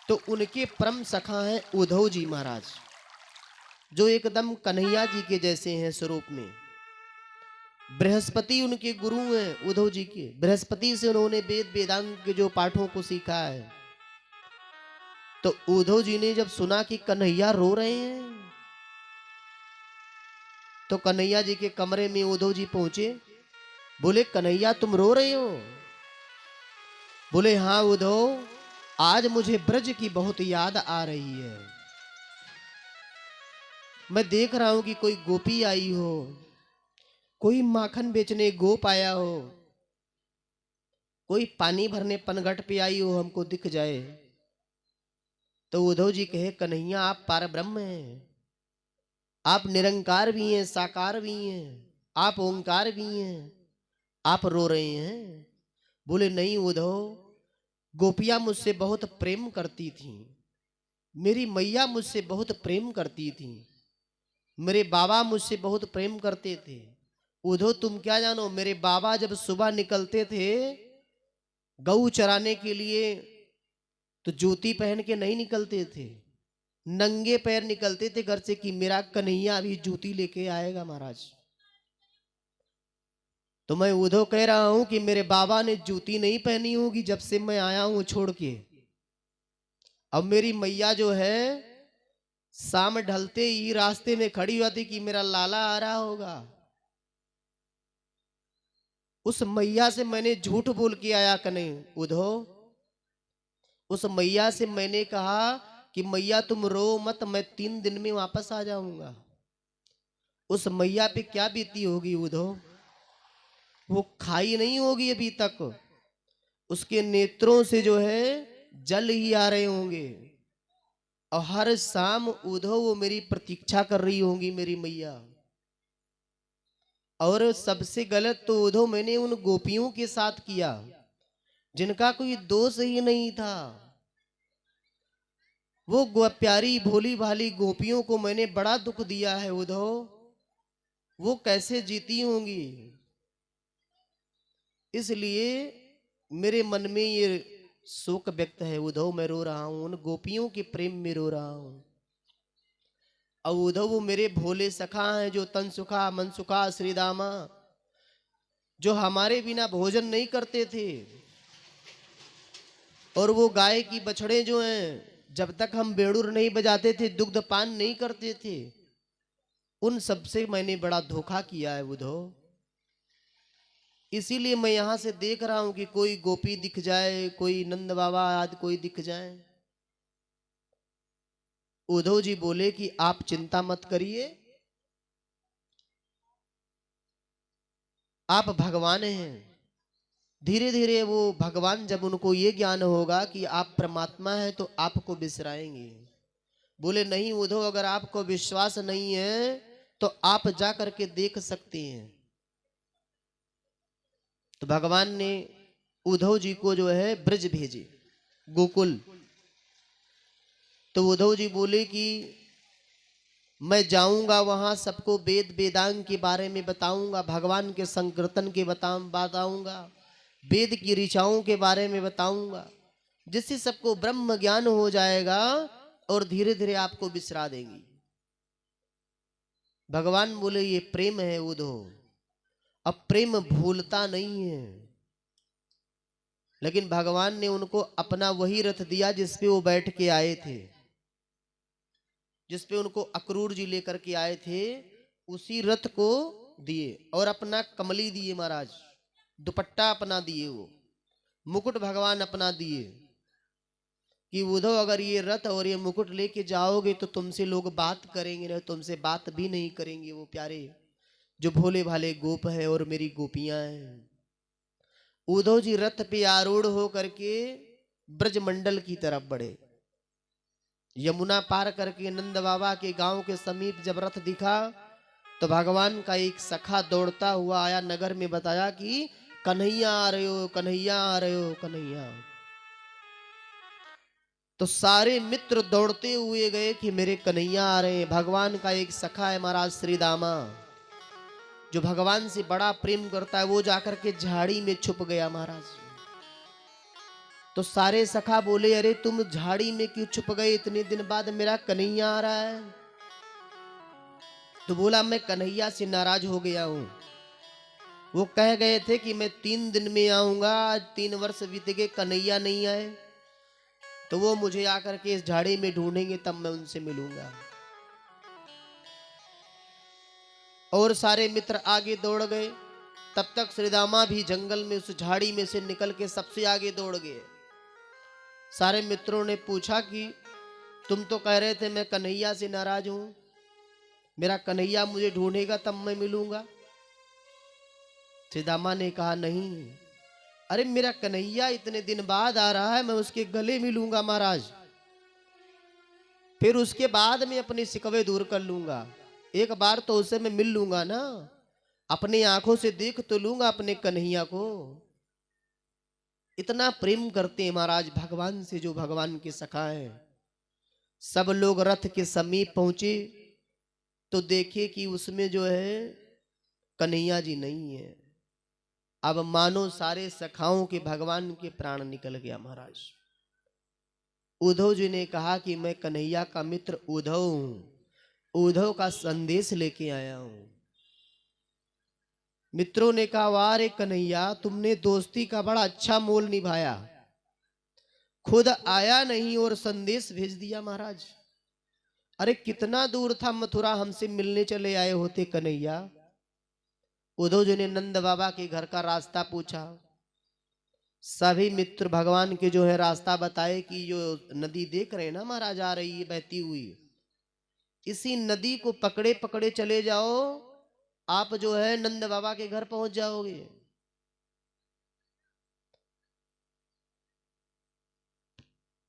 तो उनके परम सखा हैं उद्धव जी महाराज, जो एकदम कन्हैया जी के जैसे हैं स्वरूप में। बृहस्पति उनके गुरु हैं उद्धव जी के। बृहस्पति से उन्होंने वेद वेदांत के जो पाठों को सीखा है। तो उद्धव जी ने जब सुना कि कन्हैया रो रहे हैं, तो कन्हैया जी के कमरे में उद्धव जी पहुंचे। बोले, कन्हैया तुम रो रहे हो? बोले, हाँ उद्धव, आज मुझे ब्रज की बहुत याद आ रही है। मैं देख रहा हूं कि कोई गोपी आई हो, कोई माखन बेचने गोप आया हो, कोई पानी भरने पनघट पे आई हो, हमको दिख जाए। तो उद्धव जी कहे, कन्हैया आप पार ब्रह्म हैं, आप निरंकार भी हैं, साकार भी हैं, आप ओंकार भी हैं, आप रो रहे हैं? बोले, नहीं उद्धव, गोपियां मुझसे बहुत प्रेम करती थीं, मेरी मैया मुझसे बहुत प्रेम करती थी, मेरे बाबा मुझसे बहुत प्रेम करते थे। उद्धव तुम क्या जानो, मेरे बाबा जब सुबह निकलते थे गऊ चराने के लिए तो जूती पहन के नहीं निकलते थे, नंगे पैर निकलते थे घर से कि मेरा कन्हैया अभी जूती लेके आएगा महाराज। तो मैं उद्धव कह रहा हूं कि मेरे बाबा ने जूती नहीं पहनी होगी जब से मैं आया हूं छोड़ के। अब मेरी मैया जो है शाम ढलते ही रास्ते में खड़ी होती कि मेरा लाला आ रहा होगा। उस मैया से मैंने झूठ बोल के आया कने उद्धव। उस मैया से मैंने कहा कि मैया तुम रो मत, मैं 3 दिन में वापस आ जाऊंगा। उस मैया पे क्या बीती होगी उद्धव? वो खाई नहीं होगी अभी तक, उसके नेत्रों से जो है जल ही आ रहे होंगे। और हर शाम उद्धव वो मेरी प्रतीक्षा कर रही होंगी मेरी मैया। और सबसे गलत तो उद्धव मैंने उन गोपियों के साथ किया जिनका कोई दोष ही नहीं था। वो प्यारी भोली भाली गोपियों को मैंने बड़ा दुख दिया है उद्धव, वो कैसे जीती होंगी। इसलिए मेरे मन में ये शोक व्यक्त है उद्धव, मैं रो रहा हूं, उन गोपियों के प्रेम में रो रहा हूं। और उद्धव वो मेरे भोले सखा हैं जो तन सुखा मन सुखा श्री दामा, जो हमारे बिना भोजन नहीं करते थे। और वो गाय की बछड़े जो हैं, जब तक हम बेड़ुर नहीं बजाते थे, दुग्ध पान नहीं करते थे, उन सबसे मैंने बड़ा धोखा किया है उद्धव। इसीलिए मैं यहां से देख रहा हूं कि कोई गोपी दिख जाए, कोई नंद बाबा आदि कोई दिख जाए। उद्धव जी बोले कि आप चिंता मत करिए, आप भगवान हैं। धीरे धीरे वो भगवान जब उनको ये ज्ञान होगा कि आप परमात्मा हैं तो आपको बिसराएंगे। बोले, नहीं उद्धव, अगर आपको विश्वास नहीं है तो आप जा करके देख सकते हैं। तो भगवान ने उद्धव जी को जो है ब्रज भेजे, गोकुल। तो उद्धव जी बोले कि मैं जाऊंगा वहां, सबको वेद वेदांग के बारे में बताऊंगा, भगवान के संकीर्तन के बताऊंगा, वेद की ऋचाओं के बारे में बताऊंगा, जिससे सबको ब्रह्म ज्ञान हो जाएगा और धीरे धीरे आपको बिसरा देंगी। भगवान बोले, ये प्रेम है उद्धव, अब प्रेम भूलता नहीं है। लेकिन भगवान ने उनको अपना वही रथ दिया जिसपे वो बैठ के आए थे, जिसपे उनको अक्रूर जी लेकर के आए थे, उसी रथ को दिए और अपना कमली दिए महाराज, दुपट्टा अपना दिए, वो मुकुट भगवान अपना दिए कि उद्धव अगर ये रथ और ये मुकुट लेके जाओगे तो तुमसे लोग बात करेंगे, नहीं तुमसे बात भी नहीं करेंगे वो प्यारे जो भोले भाले गोप है और मेरी गोपियां हैं। उद्धव जी रथ पे आरूढ़ हो करके ब्रजमंडल की तरफ बढ़े। यमुना पार करके नंद बाबा के गांव के समीप जब रथ दिखा तो भगवान का एक सखा दौड़ता हुआ आया, नगर में बताया कि कन्हैया आ रहे हो, कन्हैया आ रहे हो, कन्हैया। तो सारे मित्र दौड़ते हुए गए कि मेरे कन्हैया आ रहे हैं। भगवान का एक सखा है महाराज श्री दामा, जो भगवान से बड़ा प्रेम करता है, वो जाकर के झाड़ी में छुप गया महाराज। तो सारे सखा बोले, अरे तुम झाड़ी में क्यों छुप गए, इतने दिन बाद मेरा कन्हैया आ रहा है। तो बोला, मैं कन्हैया से नाराज हो गया हूं। वो कह गए थे कि मैं 3 दिन में आऊंगा, आज 3 वर्ष बीत गए, कन्हैया नहीं आए। तो वो मुझे आकर के इस झाड़ी में ढूंढेंगे, तब मैं उनसे मिलूंगा। और सारे मित्र आगे दौड़ गए। तब तक श्रीदामा भी जंगल में उस झाड़ी में से निकल के सबसे आगे दौड़ गए। सारे मित्रों ने पूछा कि तुम तो कह रहे थे मैं कन्हैया से नाराज हूं, मेरा कन्हैया मुझे ढूंढेगा तब मैं मिलूंगा। श्रीदामा ने कहा, नहीं, अरे मेरा कन्हैया इतने दिन बाद आ रहा है, मैं उसके गले मिलूंगा महाराज, फिर उसके बाद में अपने शिकवे दूर कर लूंगा। एक बार तो उसे मैं मिल लूंगा ना, अपनी आंखों से देख तो लूंगा अपने कन्हैया को। इतना प्रेम करते हैं महाराज भगवान से जो भगवान के सखा हैं। सब लोग रथ के समीप पहुंचे तो देखे कि उसमें जो है कन्हैया जी नहीं है। अब मानो सारे सखाओं के भगवान के प्राण निकल गया महाराज। उद्धव जी ने कहा कि मैं कन्हैया का मित्र उद्धव हूं, उद्धव का संदेश लेके आया हूं। मित्रों ने कहा, वाह रे कन्हैया, तुमने दोस्ती का बड़ा अच्छा मोल निभाया, खुद आया नहीं और संदेश भेज दिया महाराज। अरे कितना दूर था मथुरा, हमसे मिलने चले आए होते कन्हैया। उद्धव जी ने नंद बाबा के घर का रास्ता पूछा। सभी मित्र भगवान के जो है रास्ता बताए कि जो नदी देख रहे हैं ना महाराज आ रही है बहती हुई, इसी नदी को पकड़े पकड़े चले जाओ, आप जो है नंद बाबा के घर पहुंच जाओगे।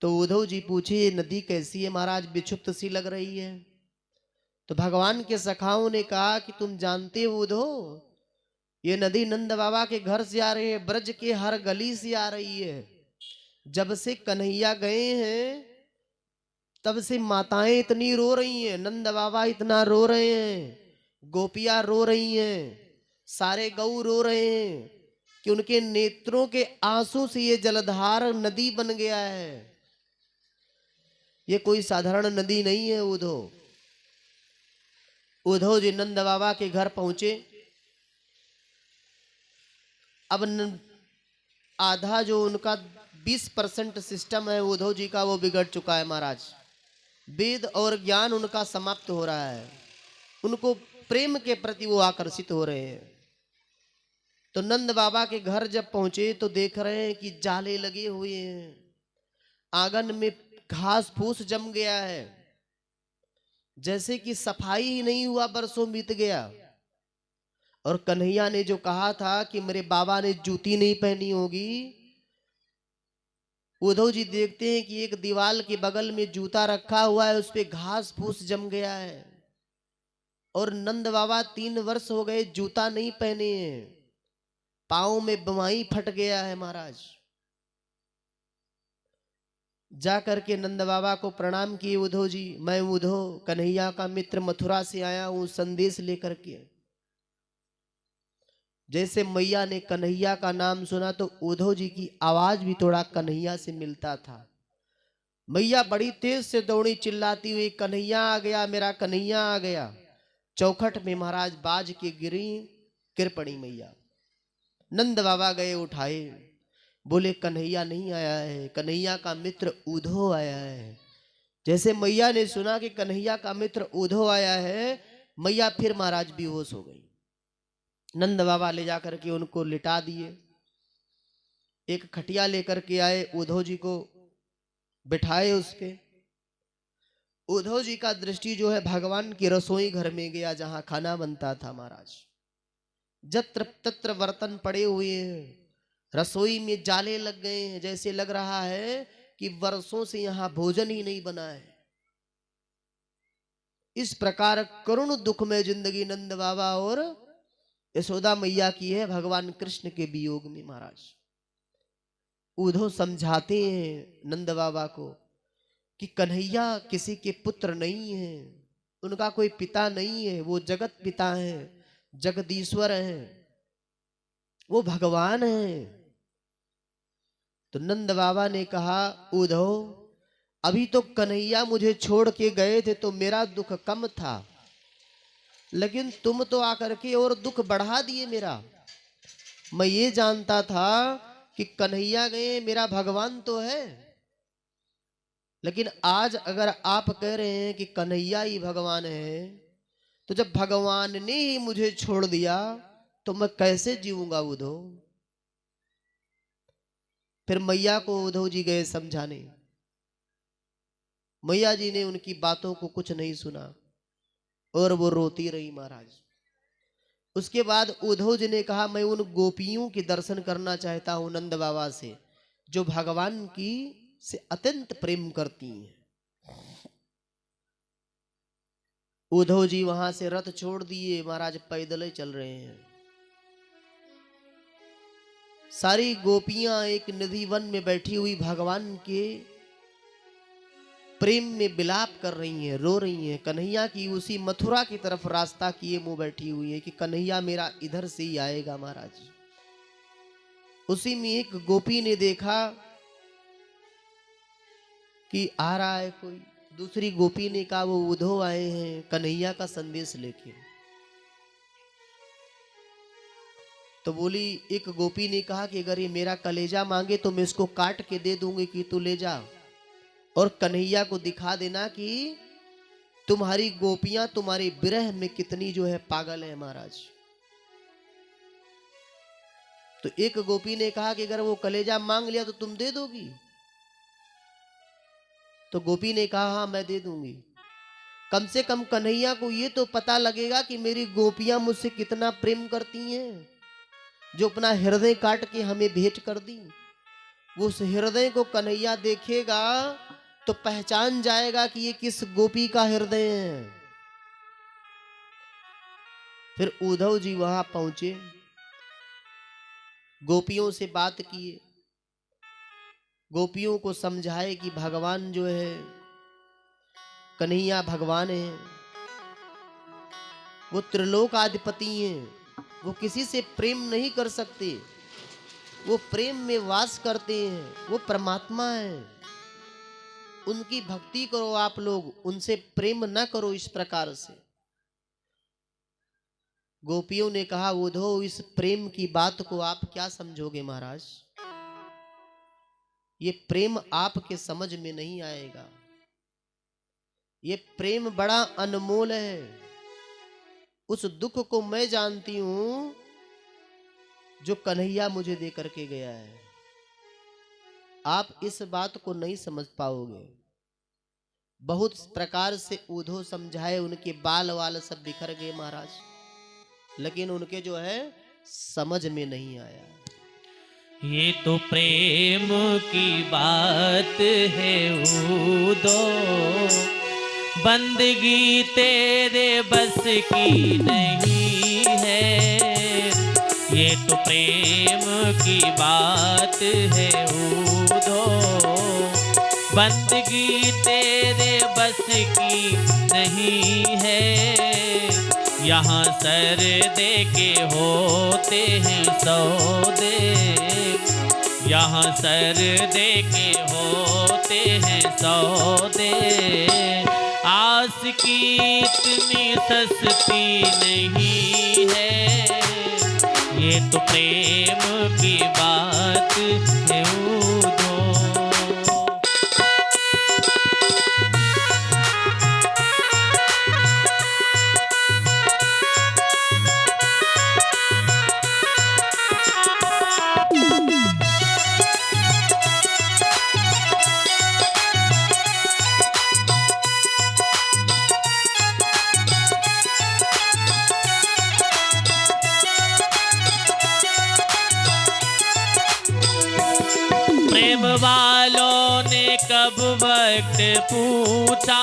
तो उद्धव जी पूछे, ये नदी कैसी है महाराज, विक्षुप्त सी लग रही है। तो भगवान के सखाओं ने कहा कि तुम जानते हो उद्धव, ये नदी नंद बाबा के घर से आ रही है, ब्रज के हर गली से आ रही है। जब से कन्हैया गए हैं तब से माताएं इतनी रो रही हैं, नंद बाबा इतना रो रहे हैं, गोपियां रो रही हैं, सारे गऊ रो रहे हैं कि उनके नेत्रों के आंसू से ये जलधार नदी बन गया है। ये कोई साधारण नदी नहीं है। उद्धव जी नंद बाबा के घर पहुंचे। अब आधा जो उनका 20% सिस्टम है उद्धव जी का, वो बिगड़ चुका है महाराज। वेद और ज्ञान उनका समाप्त हो रहा है, उनको प्रेम के प्रति वो आकर्षित हो रहे हैं। तो नंद बाबा के घर जब पहुंचे तो देख रहे हैं कि जाले लगे हुए हैं, आंगन में घास फूस जम गया है, जैसे कि सफाई ही नहीं हुआ, बरसों बीत गया। और कन्हैया ने जो कहा था कि मेरे बाबा ने जूती नहीं पहनी होगी, उद्धव जी देखते हैं कि एक दीवार के बगल में जूता रखा हुआ है, उस पे घास फूस जम गया है। और नंद बाबा 3 वर्ष हो गए जूता नहीं पहने हैं, पांव में बमाई फट गया है महाराज। जा करके नंद बाबा को प्रणाम किए उद्धव जी, मैं उद्धव कन्हैया का मित्र मथुरा से आया हूं संदेश लेकर के। जैसे मैया ने कन्हैया का नाम सुना तो उद्धव जी की आवाज भी थोड़ा कन्हैया से मिलता था। मैया बड़ी तेज से दौड़ी चिल्लाती हुई, कन्हैया आ गया, मेरा कन्हैया आ गया। चौखट में महाराज बाज के गिरी, गिर पड़ी मैया। नंद बाबा गए उठाए, बोले कन्हैया नहीं आया है, कन्हैया का मित्र उद्धव आया है। जैसे मैया ने सुना कि कन्हैया का मित्र उद्धव आया है, मैया फिर महाराज बेहोश हो गई। नंद बाबा ले जाकर के उनको लिटा दिए। एक खटिया लेकर के आए, उद्धव जी को बिठाए उस पे। उद्धव जी का दृष्टि जो है भगवान की रसोई घर में गया, जहां खाना बनता था महाराज। जत्र तत्र बर्तन पड़े हुए हैं, रसोई में जाले लग गए हैं, जैसे लग रहा है कि वर्षों से यहां भोजन ही नहीं बना है। इस प्रकार करुण दुख में जिंदगी नंद बाबा और यशोदा मैया की है भगवान कृष्ण के वियोग में महाराज। उद्धव समझाते हैं नंद बाबा को कि कन्हैया किसी के पुत्र नहीं है, उनका कोई पिता नहीं है, वो जगत पिता है, जगदीश्वर है, वो भगवान है। तो नंद बाबा ने कहा, उद्धव अभी तो कन्हैया मुझे छोड़ के गए थे तो मेरा दुख कम था, लेकिन तुम तो आकर के और दुख बढ़ा दिए मेरा। मैं ये जानता था कि कन्हैया गए, मेरा भगवान तो है, लेकिन आज अगर आप कह रहे हैं कि कन्हैया ही भगवान है, तो जब भगवान ने ही मुझे छोड़ दिया तो मैं कैसे जीऊंगा उद्धव। फिर मैया को उद्धव जी गए समझाने। मैया जी ने उनकी बातों को कुछ नहीं सुना और वो रोती रही महाराज। उसके बाद उद्धव जी ने कहा, मैं उन गोपियों के दर्शन करना चाहता हूं नंद बाबा से, जो भगवान की से अत्यंत प्रेम करती हैं। उद्धव जी वहां से रथ छोड़ दिए महाराज, पैदल ही चल रहे हैं। सारी गोपियां एक निधि वन में बैठी हुई भगवान के प्रेम में विलाप कर रही हैं, रो रही हैं। कन्हैया की उसी मथुरा की तरफ रास्ता किए मुंह बैठी हुई है कि कन्हैया मेरा इधर से ही आएगा महाराज। उसी में एक गोपी ने देखा कि आ रहा है कोई, दूसरी गोपी ने कहा वो उद्धव आए हैं कन्हैया का संदेश लेके। तो बोली, एक गोपी ने कहा कि अगर ये मेरा कलेजा मांगे तो मैं इसको काट के दे दूंगी कि तू ले जा, और कन्हैया को दिखा देना कि तुम्हारी गोपियां तुम्हारे विरह में कितनी जो है पागल है महाराज। तो एक गोपी ने कहा कि अगर वो कलेजा मांग लिया तो तुम दे दोगी। तो गोपी ने कहा, हाँ मैं दे दूंगी। कम से कम कन्हैया को ये तो पता लगेगा कि मेरी गोपियां मुझसे कितना प्रेम करती हैं, जो अपना हृदय काट के हमें भेंट कर दी। वो उस हृदय को कन्हैया देखेगा तो पहचान जाएगा कि ये किस गोपी का हृदय है। फिर उद्धव जी वहां पहुंचे, गोपियों से बात किए, गोपियों को समझाए कि भगवान जो है, कन्हैया भगवान है, वो त्रिलोकाधिपति हैं, वो किसी से प्रेम नहीं कर सकते, वो प्रेम में वास करते हैं, वो परमात्मा है। उनकी भक्ति करो आप लोग, उनसे प्रेम न करो इस प्रकार से। गोपियों ने कहा, उद्धव इस प्रेम की बात को आप क्या समझोगे महाराज, ये प्रेम आपके समझ में नहीं आएगा। ये प्रेम बड़ा अनमोल है। उस दुख को मैं जानती हूं जो कन्हैया मुझे दे करके गया है। आप इस बात को नहीं समझ पाओगे। बहुत प्रकार से उद्धव समझाए, उनके बाल वाल सब बिखर गए महाराज, लेकिन उनके जो है समझ में नहीं आया। ये तो प्रेम की बात है उद्धव, बंदगी तेरे बस की नहीं है। ये तो प्रेम की बात है उद्धव, बंदगी तेरे बस की नहीं है। यहाँ सर दे के होते हैं सौदे, यहाँ सर दे के होते हैं सौदे। आस की इतनी सस्ती नहीं है, ये तो प्रेम की बात है उद्धव। प्रेम वालों ने कब वक्त पूछा,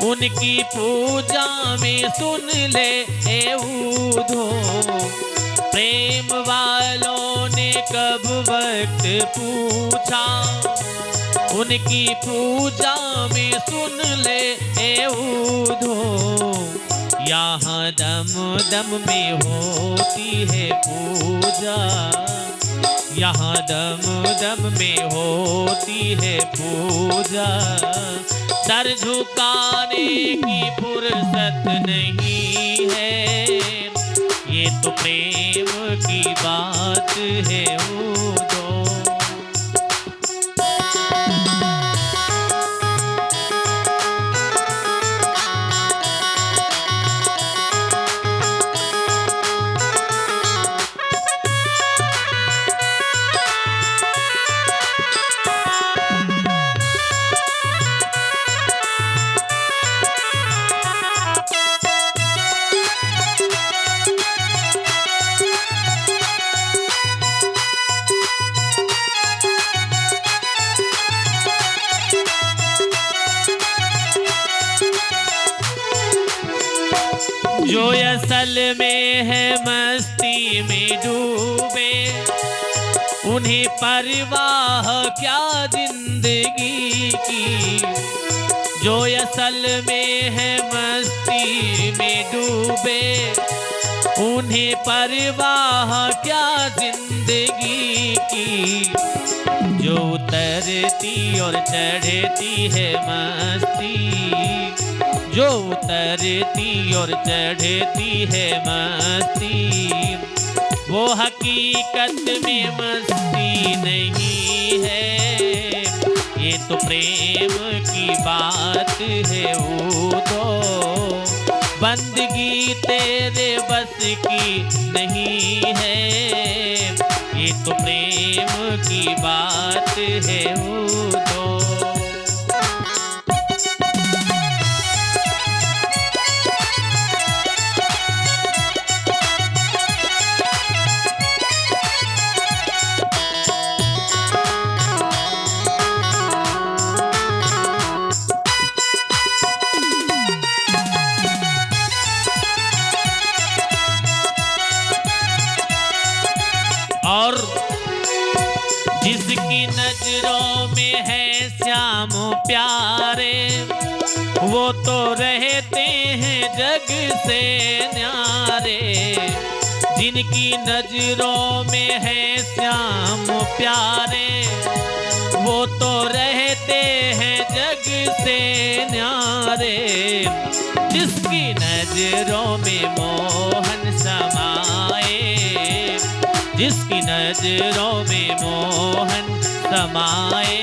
उनकी पूजा में सुन ले ए उद्धव। प्रेम वालों ने कब वक्त पूछा, उनकी पूजा में सुन ले ए उद्धव। यहाँ दम दम में होती है पूजा, यहाँ दम दम में होती है पूजा, सर झुकाने की फुर्सत नहीं है, ये तो प्रेम की बात है उदो। जो असल में है मस्ती में डूबे, उन्हें परवाह क्या जिंदगी की। जो असल में है मस्ती में डूबे, उन्हें परवाह क्या जिंदगी की। जो उतरती और चढ़ती है मस्ती, जो उतरती और चढ़ती है मस्ती, वो हकीकत में मस्ती नहीं है, ये तो प्रेम की बात है उदो। बंदगी तेरे बस की नहीं है, ये तो प्रेम की बात है उदो। और जिसकी नजरों में है श्याम प्यारे, वो तो रहते हैं जग से न्यारे। जिनकी नजरों में है श्याम प्यारे, वो तो रहते हैं जग से न्यारे। जिसकी नजरों में मोहन समाए, जिसकी नजरों में मोहन समाए,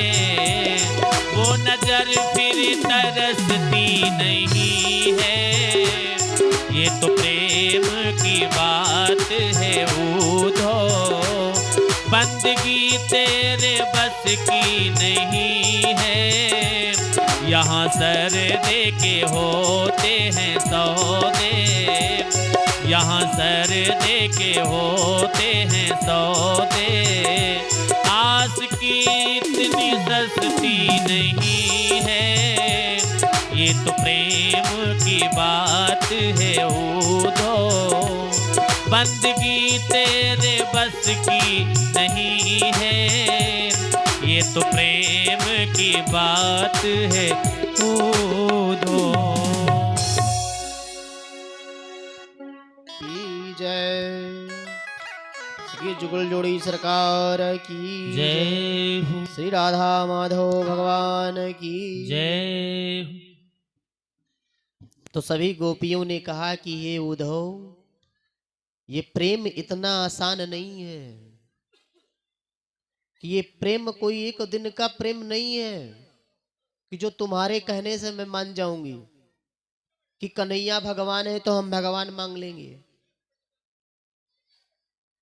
वो नजर फिर तरसती नहीं है, ये तो प्रेम की बात है उदो। बंदगी तेरे बस की नहीं है, यहाँ सर दे के होते हैं सौदे, यहाँ सर दे के होते हैं सौदे। आस की इतनी सस्ती नहीं है, ये तो प्रेम की बात है उदो। बंदगी तेरे बस की नहीं है, ये तो प्रेम की बात है उदो। जय श्री जुगल जोड़ी सरकार की जय हो, श्री राधा माधव भगवान की जय हो। तो सभी गोपियों ने कहा कि ये उद्धव, ये प्रेम इतना आसान नहीं है, कि ये प्रेम कोई एक दिन का प्रेम नहीं है कि जो तुम्हारे कहने से मैं मान जाऊंगी कि कन्हैया भगवान है तो हम भगवान मांग लेंगे।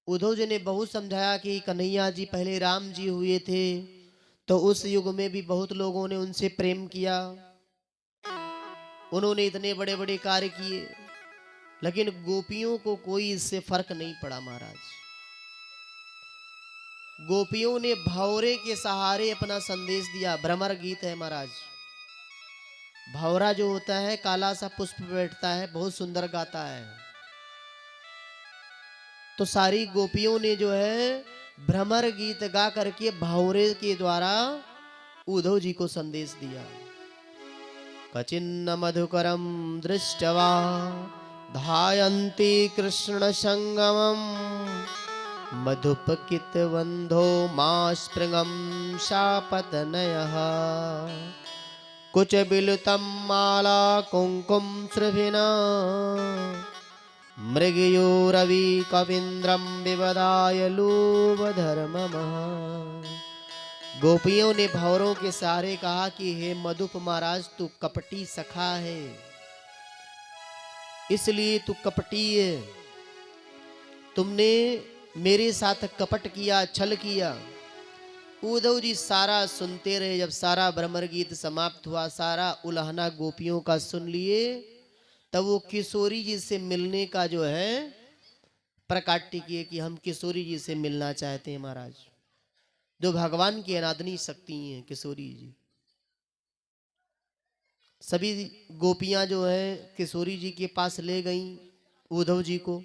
उद्धव जी ने बहुत समझाया कि कन्हैया जी पहले राम जी हुए थे, तो उस युग में भी बहुत लोगों ने उनसे प्रेम किया, उन्होंने इतने बड़े बड़े कार्य किए, लेकिन गोपियों को कोई इससे फर्क नहीं पड़ा महाराज। गोपियों ने भावरे के सहारे अपना संदेश दिया। भ्रमर गीत है महाराज। भावरा जो होता है काला सा पुष्प बैठता है, बहुत सुंदर गाता है। तो सारी गोपियों ने जो है भ्रमर गीत गा करके भावरे के द्वारा उद्धव जी को संदेश दिया। कचिन्न मधुकरम दृष्टवा धायन्ति कृष्ण संगमम मधुपकितवन्धो मास्पृगं शापतनयः कुचबिलुतं माला कुङ्कुम सृभिना मृगयोरवि कवीन्द्रं विवदाय लोभधर्ममः। गोपियों ने भंवरों के सहारे कहा कि हे मधुप महाराज, तू कपटी सखा है, इसलिए तू कपटी है। तुमने मेरे साथ कपट किया, छल किया। उद्धव जी सारा सुनते रहे। जब सारा भ्रमर गीत समाप्त हुआ, सारा उल्हाना गोपियों का सुन लिए, तब वो किशोरी जी से मिलने का जो है प्रकाट्य किए कि हम किशोरी जी से मिलना चाहते हैं महाराज, जो भगवान की अनादनी शक्ति हैं किशोरी जी। सभी गोपियां जो है किशोरी जी के पास ले गईं उद्धव जी को।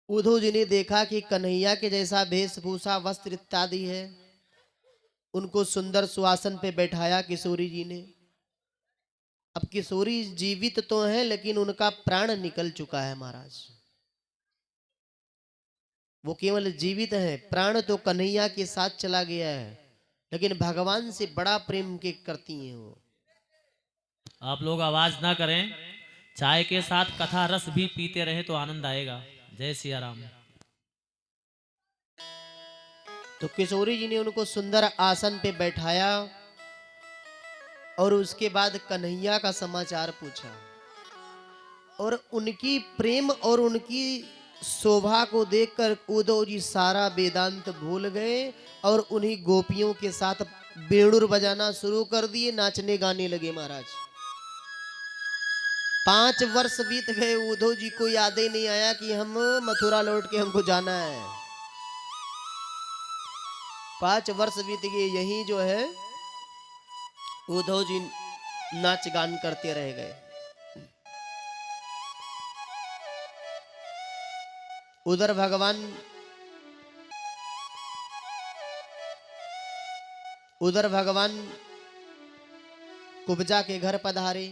उद्धव जी ने देखा कि कन्हैया के जैसा वेशभूषा, वस्त्र इत्यादि है। उनको सुंदर सुआसन पे बैठाया किशोरी जी ने। अब किशोरी जीवित तो है, लेकिन उनका प्राण निकल चुका है महाराज। वो केवल जीवित है, प्राण तो कन्हैया के साथ चला गया है, लेकिन भगवान से बड़ा प्रेम के करती हैं वो। आप लोग आवाज ना करें, चाय के साथ कथा रस भी पीते रहे तो आनंद आएगा। जय सिया राम। तो किशोरी जी ने उनको सुंदर आसन पे बैठाया और उसके बाद कन्हैया का समाचार पूछा, और उनकी प्रेम और उनकी शोभा को देखकर उद्धव जी सारा वेदांत भूल गए और उन्हीं गोपियों के साथ बेणुर बजाना शुरू कर दिए, नाचने गाने लगे महाराज। 5 वर्ष बीत गए, उद्धव जी को याद ही नहीं आया कि हम मथुरा लौट के हमको जाना है। 5 वर्ष बीत गए, यही जो है उद्धव जी नाच गान करते रह गए। उधर भगवान कुब्जा के घर पधारे।